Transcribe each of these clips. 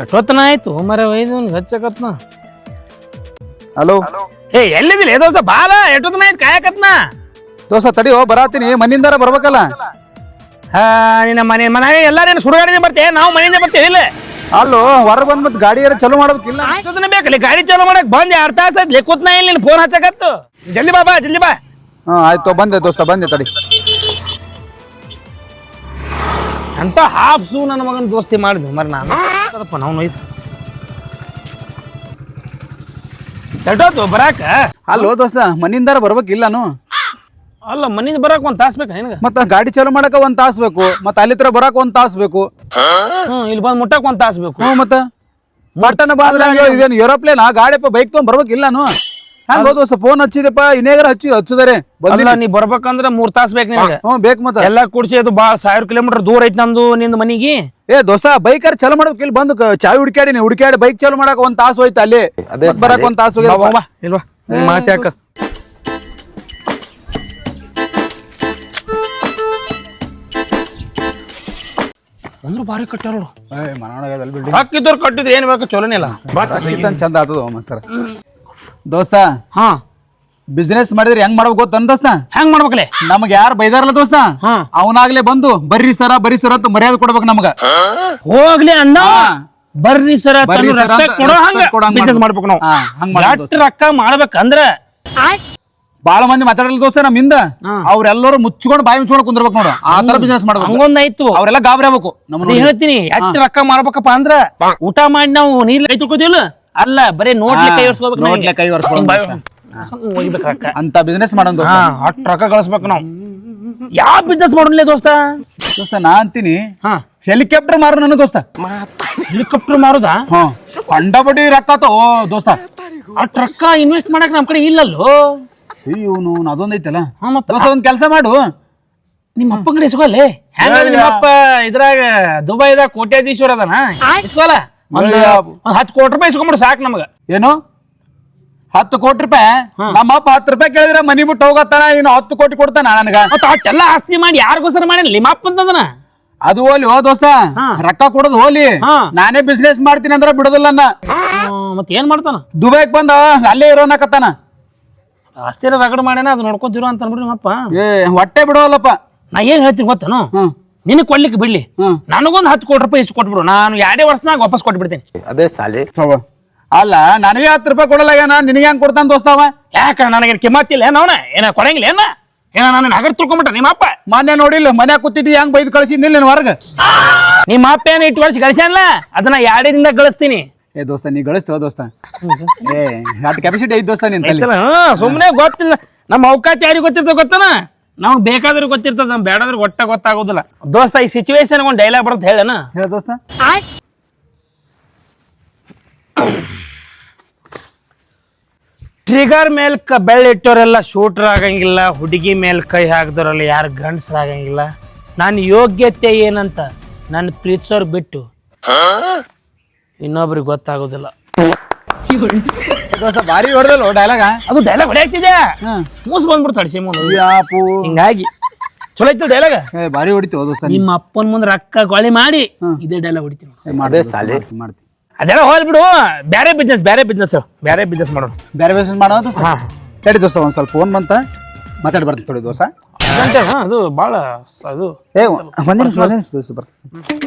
ಎಷ್ಟೊತ್ತನ ಆಯ್ತು ಮರ ಒಯ್ದು ಹಚ್ಚಕತ್ನ. ಹಲೋ ಏ ಎಲ್ಲಿದಿಲ್ಲ ದೋಸ್ತ ಬಾಲ ಎಷ್ಟೊತ್ತನ ಆಯ್ತು ಕಾಯಕತ್ನ. ದೋಸ್ತ ತಡಿ ಬರಾತೀನಿ ಮನಿಂದಾರ ಬರ್ಬೇಕಲ್ಲ. ನಿನ್ನ ಮನೆ ಎಲ್ಲಾರೇನು ಸುಡುಗಾಡಿನೇ ಬರ್ತೇ ನಾವು ಮನೆಯಿಂದ ಬರ್ತೇವೆ ಇಲ್ಲ. ಅಲ್ಲೋ ಹೊರಗೆ ಬಂದ್ ಮತ್ತೆ ಗಾಡಿ ಚಲೋ ಮಾಡ್ಬೇಕಿಲ್ಲ. ಎಷ್ಟೊತ್ತನ ಬೇಕಲ್ಲಿ ಗಾಡಿ ಚಾಲೂ ಮಾಡಕ್ ಬಂದೆ 2 ತಾಸ ಆಯ್ತು ಕೂತ್ನ ಇಲ್ಲಿ ಫೋನ್ ಹಚ್ಚಕತ್ತು. ಜಲ್ದಿ ಬಾ ಜಲ್ದಿ ಬಾ. ಹಾ ಆಯ್ತು ಬಂದೆ ದೋಸ್ತ ಬಂದೆ ತಡಿ. ಅಂತ ಹಾಫ್ಸು ನನ್ನ ಮಗನ ದೋಸ್ತಿ ಮಾಡಿದ್ವಿ ಮರ ನಾನು ನಾವು ಒಯ್ದು ಎಷ್ಟೊತ್ತು ಬರಾಕ. ಅಲ್ಲೋ ದೋಸ್ತ ಮನಿಂದಾರ ಬರ್ಬೇಕಿಲ್ಲಾನು. ಅಲ್ಲ ಮನಿಂದ ಬರಾಕ 1 ತಾಸು ಬೇಕಾ ನಿನಗೆ? ಮತ್ತ ಗಾಡಿ ಚಾಲೂ ಮಾಡಕ 1 ತಾಸು ಬೇಕು, ಮತ್ತ ಅಲ್ಲಿ ತರ ಬರಾಕ 1 ತಾಸು ಬೇಕು. ಇಲ್ಲಿ ಬಂದು ಮುಟ್ಟಕ್ 1 ತಾಸು ಬೇಕು. ಮತ್ತ ಮಟನ್ ಬಾದ್ರ ಇದೇನು ಏರೋಪ್ಲೇನ್ ಗಾಡಿಪ್ಪ ಬೈಕ್ ತಗೊಂಡ್ ಬರ್ಬೇಕಿಲ್ಲಾನು. ಹಂಗ ದೋಸ್ತ ಫೋನ್ ಹಚ್ಚಿದಪ್ಪ ಇನ್ನೇಗಾರ ಹಚ್ಚುದಾರೆ ನೀ ಬರ್ಬೇಕಂದ್ರ 3 ತಾಸು ಬೇಕು ನಿನಗೆ. ಬೇಕು ಮತ್ತ ಎಲ್ಲ ಕುಡ್ಸಿ ಅದು ಬಾ 1000 ಕಿಲೋಮೀಟರ್ ದೂರ ಐತಿ ನಂದು ನಿಂದ ಮನಿಗೆ. ಏ ದೋಸ್ತ ಬೈಕರ್ ಚಾಲೂ ಮಾಡ್ಬೇಕು. ಇಲ್ಲಿ ಬಂದು ಚಾವಿ ಹುಡುಕ್ಯಾಡಿ ಬೈಕ್ ಚಾಲೂ ಮಾಡಕ್ 1 ತಾಸು ಹೋಯ್ತು. ಅಲ್ಲಿ ಬರಕ್ 1 ತಾಸು ಇಲ್ವಾ ಮಾತು ಯಾಕ ಒಂದು ಬಾರಿ ಕಟ್ಟಾರ ಹಾಕಿದ್ದವ್ರು ಕಟ್ಟಿದ್ರೆ ಏನ್ ಬೇಕು ಚಲೋನೇ ಇಲ್ಲ. ಚಂದ ಆತದ ಮಸ್ತರ. ದೋಸ್ತ ಹಾ ಬಿಸ್ನೆಸ್ ಮಾಡಿದ್ರೆ ಹೆಂಗ್ ಮಾಡ್ಬೇಕು ಗೊತ್ತ ದೋಸ್ತ? ಹೆಂಗ್ ಮಾಡ್ಬೇಕಲೆ? ನಮ್ಗ ಯಾರು ಬೈದಾರಲ್ಲ ದೋಸ್ತ ಅವನಾಗ್ಲೇ ಬಂದು ಬರ್ರಿ ಸರ ಅಂತ ಮರ್ಯಾದೆ ಕೊಡ್ಬೇಕು ನಮ್ಗ. ಹೋಗ್ಲಿ ಅಣ್ಣ ಬರ್ರಿ ಸರ ಬಿಸ್ನೆಸ್ ಮಾಡ್ಬೇಕು ನಾವು. ಎಷ್ಟು ರೊಕ್ಕ ಮಾಡ್ಬೇಕಂದ್ರ ಬಾಳ ಮಂದಿ ಮಾತಾಡಲ್ಲ ದೋಸ್ತ ನಮ್ ಹಿಂದ ಅವ್ರೆಲ್ಲರೂ ಮುಚ್ಕೊಂಡು ಬಾಯಿ ಮುಚ್ಕೊಂಡು ಕುಂದಿರ್ಬೇಕು ನೋಡು. ಆ ತರ ಬಿಸ್ನೆಸ್ ಮಾಡ್ಬೇಕು. ಹಂಗೊಂದಾಯ್ತು ಅವ್ರೆಲ್ಲ ಗಾಬರಿ ಆಗ್ಬೇಕು. ಹೇಳ್ತೀನಿ ಎಷ್ಟು ರೊಕ್ಕ ಮಾಡ್ಬೇಕಪ್ಪ ಅಂದ್ರ ಊಟ ಮಾಡಿ ನಾವು ನೀರ್ ಕೈ ತೊಳ್ಕೋತಿಲ್ಲ ಅಲ್ಲ ಬರೀ ನೋಡ್ಲಿ ಕೈ ಒರ್ಸ್ಕೋಬೇಕು ಅಂತ ಬಿಸ್ನೆಸ್ ಮಾಡೋದು. ಅಷ್ಟು ರೊಕ್ಕ ಗಳಿಸ್ಬೇಕು ನಾವು. ಯಾವ ಬಿಸ್ನೆಸ್ ಮಾಡೋನ್ಲೇ ದೋಸ್ತ? ದೋಸ್ತ ನಾ ಅಂತೀನಿ ಹೆಲಿಕಾಪ್ಟರ್ ಮಾರು ನನ್ನ ದೋಸ್ತ. ಹೆಲಿಕಾಪ್ಟರ್ ಮಾರುದಾ? ಕಂಡಬಡಿ ರೊಕ್ಕ ದೋಸ್ತ. ಅಷ್ಟು ರೊಕ್ಕ ಇನ್ವೆಸ್ಟ್ ಮಾಡಕ್ ನಮ್ ಕಡೆ ಇಲ್ಲಲ್ಲೋ. ಇವನು ಅದೊಂದೈತಲ್ಲ ದೋಸ್ತ ಒಂದ್ ಕೆಲಸ ಮಾಡು. ನಿಮ್ಮ ಅಪ್ಪ ಕಡೆ ಇಸ್ಕೊಲ್ಲಿ. ನಿಮ್ಮಪ್ಪ ಇದ್ರಾಗ ದುಬೈದಾಗ ಕೋಟ್ಯಾಧೀಶ್ವರ ಅದನ ಇಸ್ಕೊಲ್ಲ. 10 ಕೋಟಿ ರೂಪಾಯಿ ಇಸ್ಕೊಂಡ್ಬಿಡು ಸಾಕು ನಮಗ. ಏನು 10 ಕೋಟಿ ರೂಪಾಯಿ? ನಮ್ಮಪ್ಪ 10 ರೂಪಾಯಿ ಕೇಳಿದ್ರೆ ಮನಿ ಬಿಟ್ಟು ಹೋಗತ್ತಾನ. ಇನ್ನು 10 ಕೋಟಿ ಕೊಡ್ತಾನ ನನಗ. ಅಷ್ಟೆಲ್ಲ ಆಸ್ತಿ ಮಾಡಿ ಯಾರಿಗೋಸ್ಕರ ಮಾಡಿ ನಿಮ್ಮಪ್ಪ ಅಂತದನ ಅದು ಹೋಲಿ ದೋಸ್ತ. ರೊಕ್ಕ ಕೊಡೋದು ಹೋಲಿ, ನಾನೇ ಬಿಸ್ನೆಸ್ ಮಾಡ್ತೀನಿ ಅಂದ್ರ ಬಿಡೋದಿಲ್ಲ. ಮತ್ ಏನ್ ಮಾಡ್ತಾನ? ದುಬೈಗ್ ಬಂದ ಅಲ್ಲೇ ಇರೋನಕತ್ತಾನ. ಆಸ್ತಿ ರಗಡ್ ಮಾಡ್ಯಾನ ಅದು ನೋಡ್ಕೊಂತಿರೋ ಅಂತ ಅನ್ಬಿಡ್ರಿ ನಮ್ಮಪ್ಪ. ಹೊಟ್ಟೆ ಬಿಡೋಲ್ಲಪ್ಪ. ನಾ ಏನ್ ಹೇಳ್ತೀನಿ ಗೊತ್ತನು? ನಿನಗ್ ಕೊಡ್ಲಿಕ್ಕೆ ಬಿಡ್ಲಿ, ನನಗೊಂದು 10 ಕೋಟಿ ರೂಪಾಯಿ ಇಷ್ಟು ಕೊಟ್ಬಿಡು. ನಾನು 2 ವರ್ಷನಾಗ ವಾಪಸ್ ಕೊಟ್ಬಿಡ್ತೀನಿ. ಅದೇ ಸಾಲಿ ಅಲ್ಲ ನನಗೆ 10 ರೂಪಾಯಿ ಕೊಡಲ್ಲ. ನಿನಗೆ ಹೆಂಗ್ ಕೊಡ್ತಾನ ದೋಸ್ತವ? ಯಾಕ ನನಗೆ ಕಿಮ್ಮತ್ತಿಲ್ಲ ಏನವನ? ಏನ ಕೊಡಂಗಿಲ್ಲ ಏನ ನಾನು ನಗರ್ ತುಳ್ಕೊಂಬಿಟ್ಟ ನಿಮ್ಮಪ್ಪ? ಮೊನ್ನೆ ನೋಡಿಲ್ಲ ಮನ್ಯಾಗ ಕೂತಿದ್ದಿ ಹೆಂಗ್ ಬೈದ್ ಕಳ್ಸಿದ್ನಿಲ್ಲ ನೀನ್ ಹೊರಗ. ನಿಮ್ಮ ಅಪ್ಪ ಏನ 8 ವರ್ಷ ಗಳಿಸ್ಯಾನಲ್ಲ ಅದನ್ನ 2 ದಿನದಾಗ ಗಳಿಸ್ತೀನಿ. ಏ ದೋಸ್ತ ನೀ ಗಳಿಸ್ತೇವ ದೋಸ್ತ. ಅಟ್ ಕೆಪಾಸಿಟಿ ಐತ್ ದೋಸ್ತ ನಿನ್. ಸುಮ್ನೆ ಗೊತ್ತಿಲ್ಲ ನಮ್ಮ ಅವಕಾಶ ಯಾರಿಗೆ ಗೊತ್ತಿರ್ತದ ಗೊತ್ತನ? ನಮ್ಗೆ ಬೇಕಾದ್ರೂ ಗೊತ್ತಿರ್ತದ, ನಮ್ ಬೇಡಾದ್ರೂ ಗೊತ್ತಾಗೋದಿಲ್ಲ ದೋಸ್ತ. ಈ ಸಿಚುವೇಶನ್ ಒಂದು ಡೈಲಾಗ್ ಬರುತ್ತೆ ಹೇಳನ? ಹೇಳ ದೋಸ್ತ. ಟ್ರಿಗರ್ ಮೇಲ್ ಬೆಳ್ಳಿಟ್ಟೋರೆಲ್ಲ ಶೂಟರ್ ಆಗಂಗಿಲ್ಲ, ಹುಡುಗಿ ಮೇಲ್ ಕೈ ಹಾಕ್ದವ್ರಲ್ಲ ಯಾರು ಗಂಡಸ್ರಾಗಂಗಿಲ್ಲ. ನನ್ನ ಯೋಗ್ಯತೆ ಏನಂತ ನನ್ನ ಪ್ರೀತಿಸೋರ್ ಬಿಟ್ಟು ಇನ್ನೊಬ್ರಿಗೆ ಗೊತ್ತಾಗೋದಿಲ್ಲ. ಬಾರಿ ಹೊಡೆದಲ್ಲ ಡೈಲಾಗ. ಅದು ಡೈಲಾಗ್ ಹೊಡೆಯಾಗ್ತಿದೆ, ಮೂಸ್ ಬಂದ್ಬಿಡ್ತು ಅಡಿಸಿ ಮುಂದೆ. ಹಿಂಗಾಗಿ ಚಲೋ ಐತಿ ಡೈಲಾಗ. ಬಾರಿ ಹೊಡಿತೀವಿ ದೋಸ್ತ. ನಿಮ್ಮ ಅಪ್ಪನ ಮುಂದೆ ರೊಕ್ಕ ಗೊಳಿ ಮಾಡಿ ಇದೇ ಡೈಲಾಗ್ ಹೊಡಿತೀನಿ. ಮಾಡ್ತೀವಿ ಅದೆಲ್ಲ ಹೋಲ್ ಬಿಡು. ಬೇರೆ ಬಿಸ್ನೆಸ್ ಮಾಡೋಣ. ಬೇರೆ ಬಿಸ್ನೆಸ್ ಮಾಡೋ ದೋಸ್ತ. ತಡಿ ದೋಸ್ತ ಒಂದ್ ಸ್ವಲ್ಪ ಫೋನ್ ಬಂತ ಮಾತಾಡಿ ಬರ್ತೀನಿ ತೊಡಿ ದೋಸ್ತ. ಅದು ಭಾಳ ಅದು ಒಂದ್ ನಿಮಿಷ ದೋಸ್ತ ಬರ್ತೀನಿ.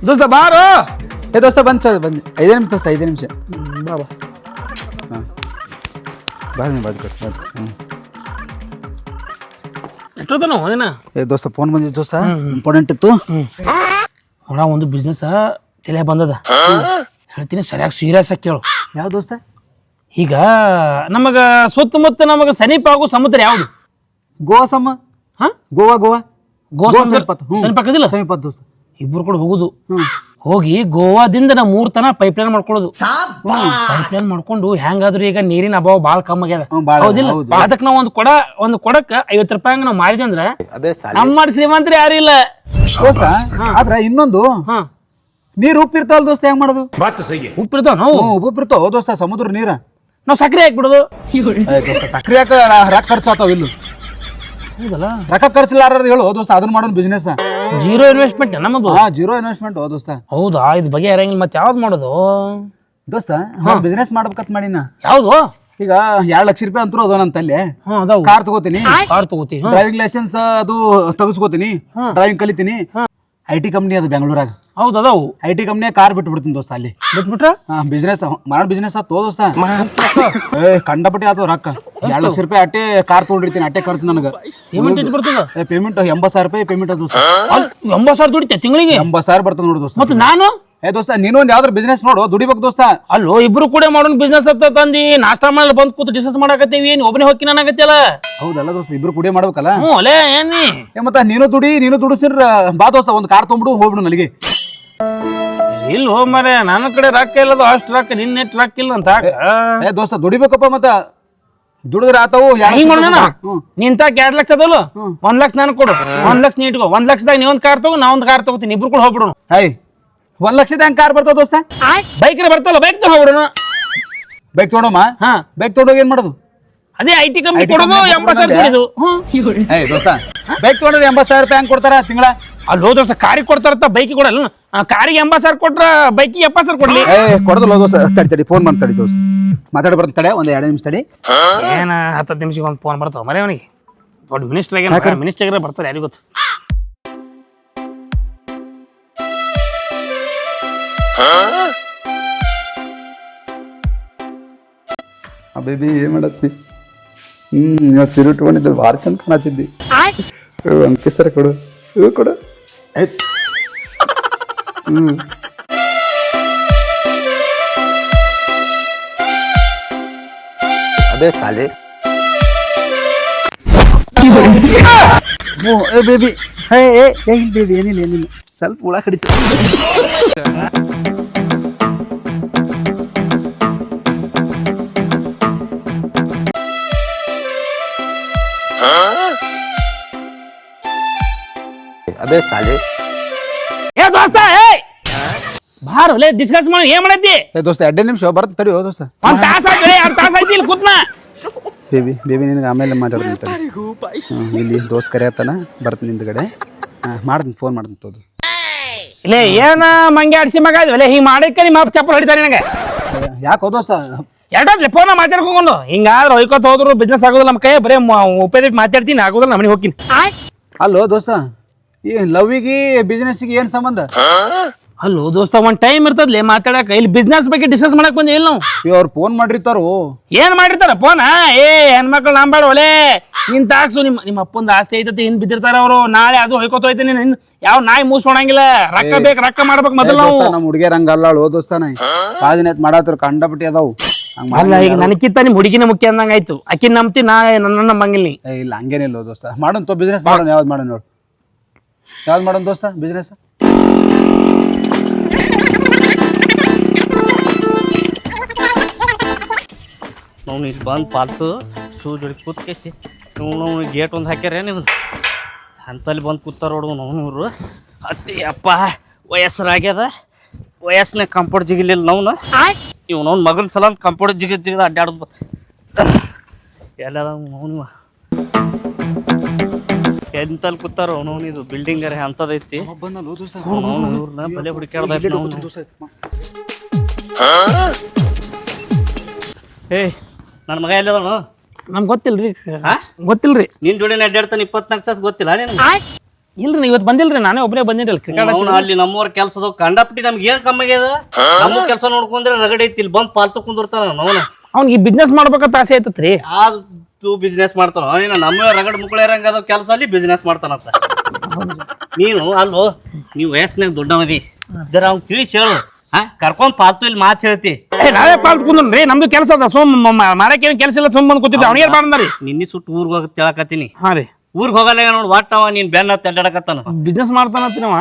ದೋಸ್ತ ಬಾರೋ. ಏ ದೋಸ್ತ ಬಂದ್ 5 ನಿಮಿಷ ದೋಸ್ತ. 5 ನಿಮಿಷ ಬಾಬಾ. ಎಷ್ಟೊತ್ತನ ಹೋದಿನ? ಏ ದೋಸ್ತ ಫೋನ್ ಬಂದಿದ್ದು ದೋಸ್ತ, ಇಂಪಾರ್ಟೆಂಟ್ ಇತ್ತು. ನೋಡ ಒಂದು ಬಿಸ್ನೆಸ್ ತಲೆ ಬಂದದ ಹೇಳ್ತೀನಿ, ಸರಿಯಾಗಿ ಸೀರಿಯಸ್ ಆಗಿ ಕೇಳು. ಯಾವ ದೋಸ್ತ? ಈಗ ನಮಗ ಸುತ್ತಮುತ್ತ ನಮಗ ಸಮೀಪ ಆಗೋ ಸಮುದ್ರ ಯಾವುದು? ಗೋವಾ ಸಮ. ಗೋವಾ ಸಮೀಪ ಆಗದಿಲ್ಲ? ಸಮೀಪ ದೋಸ್ತ. ಇಬ್ರು ಕೂಡ ಹೋಗುದು. ಹೋಗಿ ಗೋವಾದಿಂದ ನಾವು 3 ತನ ಪೈಪ್ ಲೈನ್ ಮಾಡ್ಕೊಳ್ಳೋದು. ಪೈಪ್ ಲೈನ್ ಮಾಡ್ಕೊಂಡು ಹೆಂಗಾದ್ರು ಈಗ ನೀರಿನ ಅಭಾವ ಬಾಳ ಕಮ್ಮಿ ಆಗ್ಯದ ಹೌದಿಲ್ಲ? ಅದಕ್ಕೆ ನಾವು ಒಂದು ಕೊಡಕ್ಕೆ 50 ರೂಪಾಯಿ ನಾವು ಮಾಡಿದ್ವಿ ಅಂದ್ರೆ ನಮ್ಮ ಶ್ರೀಮಂತರು ಯಾರಿಲ್ಲ ಆದ್ರ ಇನ್ನೊಂದು ನೀರ್ ಉಪ್ಪಿರ್ತಾವಲ್ಲ ದೋಸ್ತ, ಹೆಂಗ್ ಮಾಡೋದು? ಉಪ್ಪಿರ್ತಾವ ನಾವು ಉಪ್ಪಿರ್ತಾವ ದೋಸ್ತ ಸಮುದ್ರ ನೀರ. ನಾವ್ ಸಕ್ರೆ ಹಾಕ್ಬಿಡೋದು. ಸಕ್ರೆ ಹಾಕ ರೊಕ್ಕ ಖರ್ಚಾತಾವ ಇಲ್ಲು. ಹೌದಲ್ಲ ರೊಕ್ಕ ಖರ್ಚಿಲ್ಲಾರ ಹೇಳು ದೋಸ್ತ ಅದನ್ನ ಮಾಡೋಣ ಬಿಸ್ನೆಸ್. ಜೀರೋ ಇನ್ವೆಸ್ಟ್ಮೆಂಟ್ ನಮ್ಮದು. ಜೀರೋ ಇನ್ವೆಸ್ಟ್ಮೆಂಟ್ ದೋಸ್ತ. ಹೌದಾ ಇದು ಬಗೆ ಇರಂಗಿಲ್ಲ ಮತ್ತೆ ಯಾವ್ದು ಮಾಡೋದು ದೋಸ್ತ? ಬಿಸ್ನೆಸ್ ಮಾಡ್ಬೇಕಂತ ಮಾಡಿನ. ಯಾವ್ದು? ಈಗ 2 ಲಕ್ಷ ರೂಪಾಯಿ ಅಂತೂ ಅದ ನನ್ನ ತಲೆ. ಅದಾವು. ಕಾರ್ ತಗೋತೀನಿ, ಕಾರ್ ತಗೋತಿ, ಡ್ರೈವಿಂಗ್ ಲೈಸೆನ್ಸ್ ಅದು ತೆಗಿಸ್ಕೋತೀನಿ, ಡ್ರೈವಿಂಗ್ ಕಲಿತೀನಿ. IT ಕಂಪ್ನಿ ಅದು ಬೆಂಗಳೂರಾಗ. ಹೌದು ಅದಾವು. IT ಕಂಪ್ನಿ ಕಾರ್ ಬಿಟ್ಟು ಬಿಡ್ತೀನಿ ದೋಸ್ತ ಅಲ್ಲಿ. ಬಿಟ್ಬಿಟ್ರ ಬಿಸ್ನೆಸ್ ಮಾಡೋ ಬಿಸ್ನೆಸ್ ಆತ ದೋಸ್ತ. ಕಂಡಪಟ್ಟಿ ಆತ ರೊಕ್ಕ. 2 ಲಕ್ಷ ರೂಪಾಯಿ ಅಟ್ಟೆ ಕಾರ್ ತೊಗೊಂಡಿರ್ತೀನಿ. ಅಟ್ಟೆ ಖರ್ಚು ನನಗೆ ಪೇಮೆಂಟ್ 80,000 ರೂಪಾಯಿ ಪೇಮೆಂಟ್ ದೋಸ್ತ. 80,000 ದುಡಿತೆ ತಿಂಗಳಿಗೆ? 80,000 ಬರ್ತದೆ ನೋಡು ದೋಸ್ತ. ಮತ್ತೆ ನಾನು ದೋಸ್ತ ನೀನು ಒಂದ್ ಯಾವ್ದಾರು ಬಿಸ್ನೆಸ್ ನೋಡು, ದುಡಿಬೇಕು ದೋಸ್ತ. ಅಲ್ಲೋ ಇಬ್ರು ಕೂಡ ಮಾಡೋಣ ಬಿಸ್ನೆಸ್ ಅಂತ ತಂದಿ ನಾಷ್ಟಾ ಮಾಡಿ ಬಂದ್ ಕೂತು ಡಿಸ್ಕಸ್ ಮಾಡಕತ್ತೀವಿ. ಏನ್ ಒಬ್ಬನೇ ಹೋಗಿ ನಾನಾಗತ್ತಲ್ಲ? ಹೌದಲ್ಲ ದೋಸ್ತ, ಇಬ್ರು ಕುಡಿಯ ಮಾಡ್ಬೇಕಲ್ಲ. ಅಲೇ ಏನಿ ಮತ್ತ ನೀನು ದುಡಿಸಿರ ಬಾ ದೋಸ್ತ, ಒಂದ್ ಕಾರ್ ತೊಗೊಂಡು ಹೋಗ್ಬಿಡು ನನಗೆ. ಇಲ್ಲ ಹೋ ಮರೆ, ನನ್ನ ಕಡೆ ರೊಕ್ಕ ಇಲ್ಲದು ಅಷ್ಟು ರೊಕ್ಕ, ನಿನ್ನೆ ರೊಕ್ಕ ಇಲ್ಲ ಅಂತ. ದೋಸ್ತ ದುಡಿಬೇಕಪ್ಪ, ಮತ್ತ ದುಡಿದ್ರೆ ಆತಾವು. ನಿಂತ 2 ಲಕ್ಷ ಅದಲ್ಲ, 1 ಲಕ್ಷ ನಾನು ಕೊಡು, 1 ಲಕ್ಷ ನೀ ಇಟ್ಕೋ. 1 ಲಕ್ಷದಾಗ ನೀ ಒಂದ್ ಕಾರ್ ತಗೋ, ನಾ ಒಂದ್ ಕಾರ್ ತಗೋತೀನಿ, ಇಬ್ರು ಕೂಡ ಹೋಗ್ಬಿಡೋಣ. 1 ಲಕ್ಷದ ಹೆಂಗ್ ಕಾರ್ ಬರ್ತಾವ ದೋಸ್ತ? ಬೈಕ್ ಬರ್ತಲ್ಲ, ಬೈಕ್ ತಗೊಂಡ್ ಹೋಗ್ಬಿಡೋಣ. ಬೈಕ್ ತೊಗೊಂಡಮ್ಮ? ಬೈಕ್ ತೊಗೊಂಡೋಗಿ ಏನ್ ಮಾಡೋದು? ಅದೇ IT ಕಂಪ್ನಿ ಕೊಡೋದು 80,000 ಕೊಡಿದು. ದೋಸ್ತ ಬೈಕ್ ತೊಗೊಂಡ್ರೆ 80,000 ರೂಪಾಯಿ ಹೆಂಗ್ ಕೊಡ್ತಾರ ತಿಂಗಳ? ಅಲ್ಲಿ ದೋಸ್ತ ಕಾರಿಗೆ ಕೊಡ್ತಾರತ್ತ, ಬೈಕಿಗೆ ಕೊಡಲ್ಲ. ಕಾರಿಗೆ 80,000 ಕೊಟ್ರ ಬೈಕಿಗೆ 70,000 ಕೊಡ್ಲಿ. ಕೊಡೋದಿಲ್ಲ ದೋಸ್ತ. ತಡಿ ಫೋನ್ ಮಾಡಿ ದೋಸ್ತ, ಮಾತಾಡಿ ಬರ್ತಾನೆ. ತಡೆ ಒಂದ್ 2 ನಿಮಿಷ ತಡಿ. ಏನ 10 ನಿಮಿಷಕ್ಕೆ ಒಂದು ಫೋನ್ ಬರ್ತಾವ ಮರೆ ಅವನಿಗೆ. ದೊಡ್ಡ ಮಿನಿಸ್ಟರ್ ಬರ್ತಾರೆ, ಯಾರಿಗೂ ಗೊತ್ತು. ಬೇಬಿ ಏನ್ ಮಾಡತ್ತಿ? ಇವತ್ತು ಸೀರೆ ಉಟ್ಕೊಂಡಿದ್ದು ಭಾಳ ಚಂದ ಕಾಣತ್ತಿದ್ದಿ. ಅಂಕಿಸ್ತಾರ ಕೊಡು, ಇವು ಕೊಡು. ಅದೇ ಸಾಲಿ ಬೇಬಿ. ಬೇಬಿ ಏನಿಲ್ಲ ಸ್ವಲ್ಪ ಹುಳ ಕಡಿತ. ಅದೇ ಸಾಲಿ ಏ ದೋಸ್ತ, ಬಾರ್ ಒಲೆ ಡಿಸ್ಕಸ್ ಮಾಡಿ. ಏನ್ ಮಾಡತ್ತಿ ದೋಸ್ತ? 2 ನಿಮಿಷ ಬರ್ತ ತಡಿ ದೋಸ್ತ. 1 ತಾಸ ಆಯ್ತು, 2 ತಾಸ ಆಯ್ತು ಇಲ್ಲಿ ಕೂತ್ನ. ಬೇಬಿ ನಿನಗೆ ಆಮೇಲೆ ಮಾತಾಡ್ತೀನಿ. ಇಲ್ಲಿ ದೋಸ್ತ್ ಕರೆಯತ್ತಾನ, ಬರ್ತೀನಿ ನಿಂದ ಕಡೆ. ಮಾಡ್ತೀನಿ, ಫೋನ್ ಮಾಡ್ತೀನಿ ತೋದು. ಇಲ್ಲೇ ಏನ ಮಂಗೆ ಆಡ್ಸಿ ಮಗ ಒಲೆ ಹಿಂಗ್ ಮಾಡಕ್ಕೆ ನಿಮ್ಮ ಅಪ್ಪ ಚಪ್ಪಲ್ ಹೊಡಿತಾರೆ ನನಗೆ. ಯಾಕೋ ದೋಸ್ತ? ಎರಡೋದ್ಲೆ ಫೋನ್ ಮಾತಾಡ್ಕೊಂಡು ಹಿಂಗಾದ್ರೆ ಹೊಯ್ಕೋತ ಹೋದ್ರು ಬಿಸ್ನೆಸ್ ಆಗೋದಿಲ್ಲ ನಮ್ಮ ಕೈ. ಬರೇ ಉಪಯೋಗ ಮಾತಾಡ್ತೀನಿ, ಆಗೋದಿಲ್ಲ ನಮ್ಮನೆ ಹೋಗ್ತೀನಿ. ಅಲ್ಲೋ ದೋಸ್ತ, ಈ ಲವ್ವಿಗೆ ಬಿಸ್ನೆಸ್ಗೆ ಏನ್ ಸಂಬಂಧ? ಅಲ್ಲೋ ದೋಸ್ತ, ಒಂದ್ ಟೈಮ್ ಇರ್ತದ್ಲೆ ಮಾತಾಡಕ. ಇಲ್ಲಿ ಬಿಸ್ನೆಸ್ ಬಗ್ಗೆ ಡಿಸ್ಕಸ್ ಮಾಡಕ್ ಬಂದಿ ಇಲ್ಲ ನಾವು. ಅವ್ರು ಫೋನ್ ಮಾಡಿರ್ತಾರೋ. ಏನ್ ಮಾಡಿರ್ತಾರ ಫೋನ್? ಹೆಣ್ಮಕ್ಳು ನಂಬಾಡ ಒಲೆ. ನಿನ್ ತಾಕ್ಸು ನಿಮ್ಮ ಅಪ್ಪಂದ ಆಸ್ತಿ ಐತತಿ, ಹಿಂದ್ ಬಿದ್ದಿರ್ತಾರ ಅವರು. ನಾಳೆ ಅದು ಹೊಯ್ಕೋತ ಹೋಯ್ತೀನಿ. ಯಾವ ನಾಯಿ ಮೂಸೋಣಂಗಿಲ್ಲ. ರೊಕ್ಕ ಬೇಕು, ರೊಕ್ಕ ಮಾಡ್ಬೇಕು ಮೊದಲು ನಾವು. ನಮ್ಮ ಹುಡುಗಿಯರ್ ಹಂಗಲ್ಲ ದೋಸ್ತಾನ. ಭಾಳ ದಿನ ಮಾಡಾತ್ರ ಕಂಡಪಟ್ಟಿ ಅದಾವು. ಅಲ್ಲ ಈಗ ನನಕ್ಕಿಂತ ನಿಮ್ ಹುಡುಗಿನ ಮುಖ್ಯ ಅಂದಂಗ ಆಯ್ತು. ಅಕ್ಕಿ ನಂಬ್ತಿ, ನನ್ನ ನಂಬಂಗಿಲ್ಲ. ಇಲ್ಲ ಹಂಗೇನಿಲ್ಲ ದೋಸ್ತ. ಮಾಡೋಣ ತೋ ಬಿಸ್ನೆಸ್ ಮಾಡೋಣ. ಯಾವ್ದು ಮಾಡೋಣ ನೋಡು, ಯಾವ್ದು ಮಾಡೋಣ ದೋಸ್ತ ಬಿಸ್ನೆಸ್? ನಾವು ಇಲ್ಲಿ ಬಂದು ಪಾಲ್ತು ಶೂ ಜೋಡಿ ಕೂತ್ಕೇಸಿ ನಾವು ಗೇಟ್ ಒಂದು ಹಾಕ್ಯಾರೇನಿದು ಅಂತಲ್ಲಿ ಬಂದು ಕೂತಾರ ನೋಡು ನಾವು. ಇವರು ಅತ್ತಿ ಅಪ್ಪ ವಯಸ್ಸರಾಗ್ಯದ, ವಯಸ್ಸನ್ನ ಕಂಪೌಂಡ್ ಜಿಗಿಲಿಲ್ಲ ನಾವು. ಇವ್ ನಾವು ಮಗನ ಸಲ ಕಂಪೌಂಡ್ ಜಿಗಿದ ಅಡ್ಡಾಡೋದು ಎಲ್ಲ ನಾವು ಎಂತಲ್ಲಿ ಕೂತಾರ ಅವ್ನು. ಇದು ಬಿಲ್ಡಿಂಗ್ ಅಂತದೈತಿ. ಇವ್ರನ್ನ ಬಲೆ ಹುಡುಕ್ಯಾಡ್ದೈತಿ. ಏ ನನ್ನ ಮಗ ಎಲ್ಲದನು? ನಮ್ಗೆ ಗೊತ್ತಿಲ್ರಿ. ಗೊತ್ತಿಲ್ರಿ. ನಿನ್ ಜೋಡಿನ ಅಡ್ಡಾಡ್ತಾನೆ 24 ತಾಸು ಗೊತ್ತಿಲ್ಲ ನಿನ್? ಇಲ್ರಿ, ಇವತ್ತು ಬಂದಿಲ್ರಿ, ನಾನೇ ಒಬ್ಬನೇ ಬಂದಿರಲ್ಲ ಕ್ರಿಕೆಟ್. ಅಲ್ಲಿ ನಮ್ಮವ್ರ ಕೆಲ್ಸದ ಕಂಡಪಟ್ಟಿ ನಮ್ಗೆ ಏನ್ ಕಮ್ಮಿ ಆಗ್ಯದ. ನಮ್ಮ ಕೆಲಸ ನೋಡ್ಕೊಂಡ್ರೆ ರಗಡೆ ಐತಿ. ಇಲ್ಲಿ ಬಂದ್ ಪಾಲ್ತು ಕುಂದಿರ್ತಾನ ಅವನ. ಅವ್ನಿಗೆ ಬಿಸ್ನೆಸ್ ಮಾಡ್ಬೇಕಂತ ಆಸೆ ಐತತ್ರಿ. ಅದು ಬಿಸ್ನೆಸ್ ಮಾಡ್ತಾನ ಅವನ. ನಮ್ಮ ರಗಡ್ ಮುಕ್ಕಳ ಇರಂಗದ ಕೆಲಸ ಅಲ್ಲಿ ಬಿಸ್ನೆಸ್ ಮಾಡ್ತಾನಂತ. ನೀನು ಅಲ್ಲೋ, ನೀವು ವಯಸ್ಸಿನಾಗ ದೊಡ್ಡವದಿ, ಜರ ಅವ್ನ್ ತಿಳಿಸಿ ಹೇಳು. ಕರ್ಕೊಂಡ್ ಪಾಲ್ತು ಇಲ್ಲಿ ಮಾತು ಹೇಳ್ತಿ. ನಾವೇ ಪಾಲ್ತು ಕುಂದ್ರಿ, ನಮ್ದು ಕೆಲಸ ಅದ. ಸೋಮ್ ಮಾರಕ್ಕೆ ಕೆಲಸ ಇಲ್ಲ, ಸುಮ್ ಬಂದ್ ಕೂತಿದ್ದೆ. ಅವ್ನಿಗೆ ಬಾರಂದ್ರಿ. ನಿನ್ನೆ ಸುಟ್ಟು ಊರ್ಗ್ ಹೋಗಿ ತಿಳಕತ್ತೀನಿ. ಹಾ ರೀ, ಊರ್ಗ್ ಹೋಗಲ್ಲ ನೋಡ್. ವಾಟ್ ನೀನ್ ಬೆನ್ನ ಅಡ್ಡಾಡಕತ್ತಾನ. ಬಿಸ್ನೆಸ್ ಮಾಡ್ತಾನತ್ರಿ ಅವ.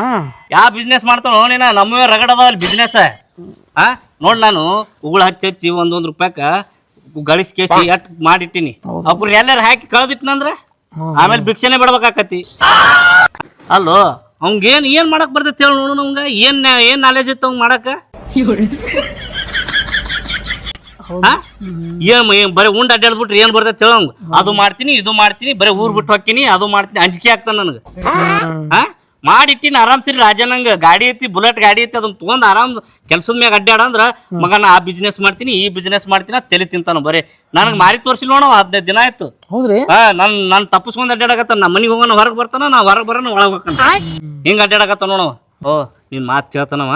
ಯಾವ ಬಿಸ್ನೆಸ್ ಮಾಡ್ತಾನೋ ನೀನ? ನಮ್ಮವೇ ರಗಡ ಅದಾವ ಅಲ್ಲಿ ಬಿಸ್ನೆಸ್. ನೋಡ್ ನಾನು ಉಗುಳು ಹಚ್ಚಿ ಒಂದೊಂದು ರೂಪಾಯಕ ಗಳಿಸ್ ಕೇಸಿ ಎಟ್ ಮಾಡಿಟ್ಟಿನಿ. ಅವ್ರು ಎಲ್ಲಾರು ಹಾಕಿ ಕಳ್ದಿಟ್ನಂದ್ರ ಆಮೇಲೆ ಭಿಕ್ಷೆನೆ ಬಿಡ್ಬೇಕಾಕತಿ. ಅಲ್ಲೋ ಅವಂಗೇನ್ ಏನ್ ಮಾಡಕ್ ಬರ್ತೈತಿ ಹೇಳಿ ನೋಡು. ನಮ್ಗ ಏನ್ ನಾಲೆಜ್ ಇತ್ತು ಅವಂಗ ಮಾಡಕ? ಏನ್ ಬರೀ ಉಂಡ್ ಅಡ್ಡಾಡ್ಬಿಟ್ರಿ ಏನ್ ಬರ್ತೈತೆ ಹೇಳಂಗ ಅದು ಮಾಡ್ತೀನಿ ಇದು ಮಾಡ್ತೀನಿ ಬರೀ ಊರ್ ಬಿಟ್ಟು ಹೋಗ್ತೀನಿ ಅದು ಮಾಡ್ತೀನಿ ಅಂಜಿಕೆ ಆಗ್ತಾನ ನನಗೆ ಮಾಡಿಟ್ಟಿನ ಆರಾಮ್ ಸರಿ ರಾಜನಂಗ ಗಾಡಿ ಐತಿ ಬುಲೆಟ್ ಗಾಡಿ ಐತಿ ಅದನ್ನ ತೊಗೊಂಡ್ ಆರಾಮ್ ಕೆಲ್ಸದ ಮ್ಯಾಗ ಅಡ್ಡಾಡ ಅಂದ್ರ ಮಗನ ಆ ಬಿಸ್ನೆಸ್ ಮಾಡ್ತೀನಿ ಈ ಬಿಸ್ನೆಸ್ ಮಾಡ್ತೀನಿ ಅಂತ ತಲೆ ತಿಂತಾನ ಬರೀ ನನಗೆ ಮಾರಿ ತೋರ್ಸಿಲ್ಲ ನೋಡ 15 ದಿನ ಆಯ್ತು. ಹೌದ್ರಿ ನಾನು ತಪ್ಪಿಸ್ಕೊಂಡ್ ಅಡ್ಡಾಡಕತ್ತ ನಮ್ಮ ಮನಿಗೆ ಹೋಗೋಣ ಹೊರಗೆ ಬರ್ತಾನ ನಾ ಹೊರಗೆ ಬರೋಣ ಒಳಗೆ ಹೋಗ್ತಾನ ಹಿಂಗ ಅಡ್ಡಾಡಕತ್ತ ನೋಡವ. ಓ ನಿನ್ ಮಾತು ಕೇಳ್ತಾನವ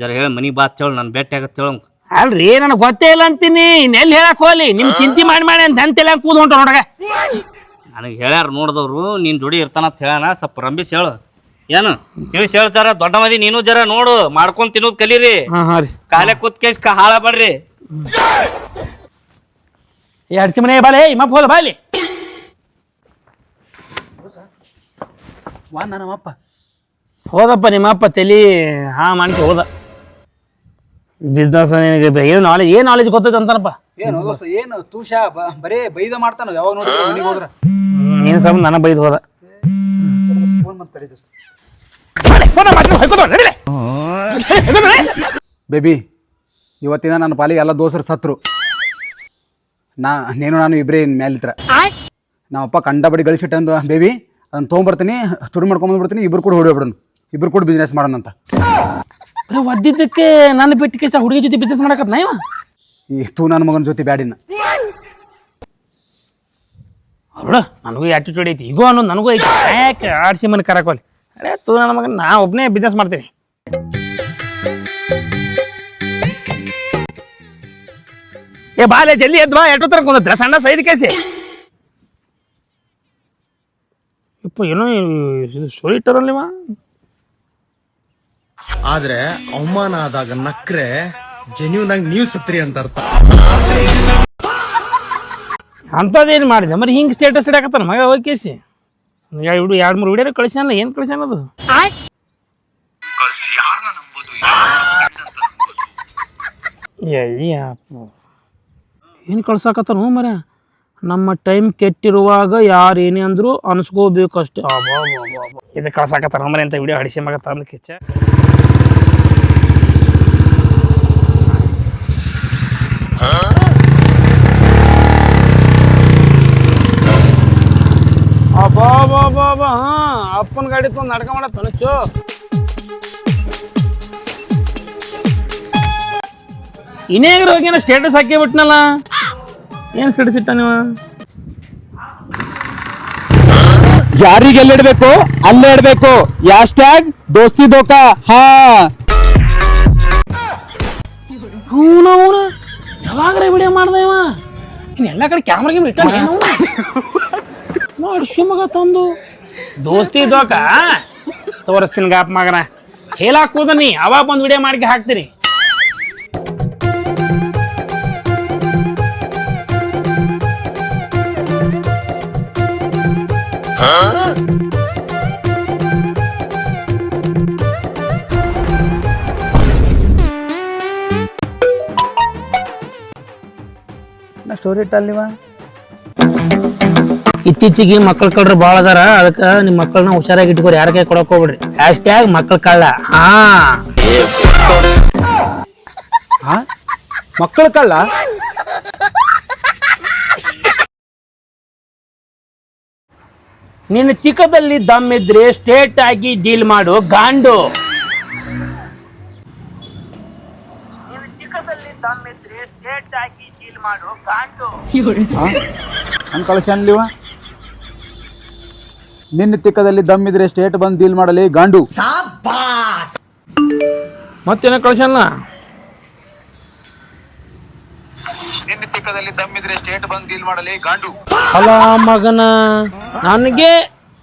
ಜರ ಹೇಳ ಮನಿಗೆ ಬಾತ್ ಹೇಳ ನಾನು ಭೇಟಿ ಆಗತ್ತ ಹೇಳ. ಅಲ್ರಿ ನನಗೆ ಗೊತ್ತೇ ಇಲ್ಲ ಅಂತೀನಿ ಇನ್ನೆಲ್ಲಿ ಹೇಳಕ್ ಹೋಗ್ಲಿ ನಿಮ್ ಚಿಂತೆ ಮಾಡಿ ಅಂತ ಅಂತೆಲ್ಲ ಕೂದ್ ಹೊಂಟ ನೋಡಗ. ನನಗೆ ಹೇಳ್ಯಾರ ನೋಡಿದವ್ರು ನೀನ್ ಜೋಡಿ ಇರ್ತಾನಂತ ಹೇಳಣ ಸ್ವಲ್ಪ ರಂಬಿಸ್ ಹೇಳು ಏನು ತಿಳಿಸಿ ಹೇಳ್ತಾರ. ದೊಡ್ಡ ಮದಿ ನೀನು ಜರ ನೋಡು ಮಾಡ್ಕೊಂಡ್ ತಿನ್ನೋದ್ ಕಲೀರಿ. ಕಾಲೇ ಕೂತ್ ಕೇಸ್ ಹಾಳ ಬಡ್ರಿ. ಎರಡು ಮನೆ ಬಾಲೆ ಮಪ್ಪ ಹೋದ ಬಾಲಿ ನಮ್ಮಪ್ಪ ಹೋದಪ್ಪ ನಿಮ್ಮಪ್ಪ ತಲಿ ಹಾ ಮಾಡ್ಕೆ ಹೋದ. ಬಿಸ್ನೆಸ್ ಏನು ನಾಲೆಜ್ ಗೊತ್ತೈತೆ ಅಂತಾನಪ್ಪ. ಏನು ತೂಷಾ ಬರೇ ಬೈದ ಮಾಡ್ತಾನ ಯಾವಾಗ ನೋಡಿ ಮನೆಗೆ ಹೋದ್ರ ನೀನು ಸ್ವಲ್ಪ ನನಗೆ ಬೈದು ಹೋದ. ಬೇಬಿ ಇವತ್ತಿನ ನನ್ನ ಪಾಲಿಗೆ ಎಲ್ಲ ದೋಸರು ಸತ್ರು. ನಾನು ಇಬ್ಬರೇ ಮೇಲಿತ್ರ ನಮ್ಮಪ್ಪ ಕಂಡಬಡಿ ಗಳಿಸಿಟ್ಟಂದು ಬೇಬಿ ಅದನ್ನ ತೊಗೊಂಬರ್ತೀನಿ ಶುರು ಮಾಡ್ಕೊಂಡ್ಬಿಡ್ತೀನಿ. ಇಬ್ರು ಕೂಡ ಹೊಡಿಬಿಡೋಣ, ಇಬ್ರು ಕೂಡ ಬಿಸ್ನೆಸ್ ಮಾಡೋಣ ಅಂತ. ಒದ್ದಿದ್ದಕ್ಕೆ ನನ್ನ ಬಿಟ್ಟಿಗೆ ಹುಡುಗಿ ಜೊತೆ ಬಿಸ್ನೆಸ್ ಮಾಡಕತ್ ನಾ ಈ ನನ್ನ ಮಗನ ಜೊತೆ ಬ್ಯಾಡಿನ ಅವಳ ನನಗೂ ಆಟಿಟ್ಯೂಡ್ ಐತಿ ಈಗೋ ಅನ್ನೋದು ನನಗೂ ಐತಿ. ಯಾಕೆ ಆಡ್ಸಿ ಮನೆ ಕರಕೋಲಿ ಅರೇ ನನ್ನ ಮಗನ ನಾ ಒಬ್ಬನೇ ಬಿಸ್ನೆಸ್ ಮಾಡ್ತೀನಿ. ಏ ಬಾಲೆ ಜಲ್ದಿ ಎದ್ದು ಬಾ ಎಷ್ಟೋ ತರ ಕುಂದತ್ರ ಸಣ್ಣ ಸೈದ್ ಕೇಸಿ ಇಪ್ಪ ಏನೋ ಸ್ಟೋರಿ ಇಟ್ಟಾರಲ್ಲಿವ. ಆದ್ರೆ ಅವಮಾನ ಆದಾಗ ನಕ್ರೆ ಜೆನ್ಯೂನ್ ಆಗಿ ನೀವು ಸತ್ರಿ ಅಂತ ಅರ್ಥ. ಅಂಥದ್ದೇನು ಮಾಡಿದೆ ಮರಿ ಹಿಂಗೆ ಸ್ಟೇಟಸ್ ಇಡಕತ್ತಾನ ಮಗ ಹೋಗಿ ಕೇಸಿ 2-3 ವಿಡಿಯೋ ಕಳಿಸ್ಯಾನಲ್ಲ. ಏನು ಕಳಿಸ್ಯಾನದು ಏನು ಕಳ್ಸಾಕತ್ತಾನ ಮರ. ನಮ್ಮ ಟೈಮ್ ಕೆಟ್ಟಿರುವಾಗ ಯಾರು ಏನೇ ಅಂದ್ರು ಅನ್ಸ್ಕೋಬೇಕಷ್ಟೇ. ಇದು ಕಳ್ಸಾಕತ್ತಾನ ಮರ ಅಂತ ವಿಡಿಯೋ ಹಡಿಸಿ ಮಗ ತಂದು ಕಿಚ್ಚ. ಅಬ್ಬಾ ಅಪ್ಪನ ಗಾಡಿ ತಂದು ನಾಟಕ ಮಾಡತ್ತ ಅನಚ್ಚು. ಇನ್ನೇಗ್ರ ಹೋಗಿ ಸ್ಟೇಟಸ್ ಹಾಕಿ ಬಿಟ್ನಲ್ಲ. ಏನು ಸ್ಟೇಟಸ್ ಇಟ್ಟ ನೀವು? ಯಾರಿಗೆ ಎಲ್ಲಿಡ್ಬೇಕು ಅಲ್ಲೇ ಇಡ್ಬೇಕು. ಹ್ಯಾಶ್ಟ್ಯಾಗ್ ದೋಸ್ತಿ ದೋಖಾ. ಹಾ ಅವನ ಯಾವಾಗ್ರ ವಿಡಿಯೋ ಮಾಡ್ದ ಇವ. ಇನ್ನೆಲ್ಲ ಕಡೆ ಕ್ಯಾಮ್ರಾಗೆ ಇಟ್ಟ ನೋಡಿ ಶಿವಮೊಗ್ಗ ತಂದು ದೋಸ್ತಿ ದೋಖ ತೋರಿಸ್ತೀನಿ ಗಾಪ್ ಮಗನ. ಹೇಳಾಕ್ ಕೂದ ನೀ ಅವಾಗ ಒಂದು ವಿಡಿಯೋ ಮಾಡಿ ಹಾಕ್ತೀರಿ. ಸ್ಟೋರಿ ಇಟ್ಟಲ್ಲಿವ. ಇತ್ತೀಚಿಗೆ ಮಕ್ಕಳ ಕಳ್ರು ಭಾಳ ಅದಾರ. ಅದಕ್ಕೆ ನಿಮ್ಮ ಮಕ್ಕಳನ್ನ ಹುಷಾರಾಗಿ ಇಟ್ಕೋರಿ, ಯಾರ ಕೈ ಕೊಡಕ್ ಹೋಗ್ಬಿಡ್ರಿ. ಹ್ಯಾಶ್ಟ್ಯಾಗ್ ಮಕ್ಕಳ ಕಳ್ಳ. ಮಕ್ಕಳ ಕಳ್ಳ ನಿನ್ನ ಚಿಕ್ಕದಲ್ಲಿ ದಮ್ಮಿದ್ರೆ ಸ್ಟೇಟ್ ಆಗಿ ಡೀಲ್ ಮಾಡು ಗಾಂಡು. ನನ್ ಕಳಿಸ್ಯಾನ್ಲಿವ. ನಿನ್ನ ತಿಕ್ಕದಲ್ಲಿ ದಮ್ಮಿದ್ರೆ ಸ್ಟೇಟ್ ಬಂದು ಡೀಲ್ ಮಾಡಲಿ ಗಾಂಡು. ಮತ್ತೇನ ಕಳ್ಸಲ್ಲ. ನಿನ್ನ ತಿಕ್ಕದಲ್ಲಿ ದಮ್ಮಿದ್ರೆ ಸ್ಟೇಟ್ ಬಂದು ಡೀಲ್ ಮಾಡಲಿ ಗಾಂಡು. ಅಲ್ಲ ಮಗನ ನನಗೆ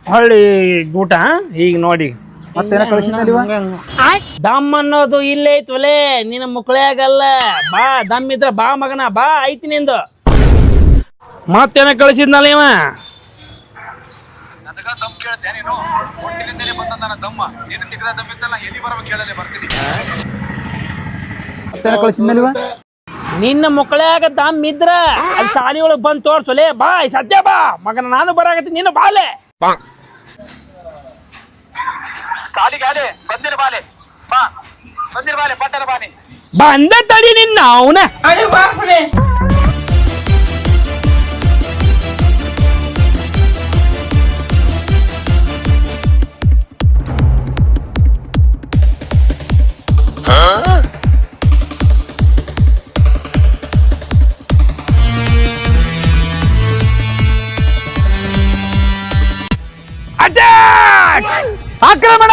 ಹೊಳ್ಳಿ ಗೂಟ ಈಗ ನೋಡಿ. ಮತ್ತೇನ ಕಳಿಸಿದ್ನಲ್ಲಿವ. ದಮ್ ಅನ್ನೋದು ಇಲ್ಲೇ ಐತ್ವಲೆ ನಿನ್ನ ಮುಕ್ಳೆಯಾಗಲ್ಲ. ಬಾ ದಮ್ ಇದ್ರ ಬಾ ಮಗನ ಬಾ ಐತಿ ನಿಂದು. ಮತ್ತೇನ ಕಳಿಸಿದ್ನಲ್ಲ ಇವ. ಕಳಿಸಿದ್ನಲ್ಲಿವ. ನಿನ್ನ ಮುಕ್ಳೆಯಾಗ ದಮ್ ಇದ್ರ ಅಲ್ಲಿ ಸಾಲಿ ಒಳಗ್ ಬಂದ್ ತೋರ್ಸಲೆ ಬಾ ಸದ್ಯ ಬಾ ಮಗನ. ನಾನು ಬರಾಕತ್ತೀನಿ ನೀನು ಬಾಲೆ. ಬಂದ ತಡಿ ನಿನ್ನ ಅವನ. ಆಕ್ರಮಣ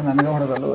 ನನಗ ಹೊಡೆದಲ್ಲ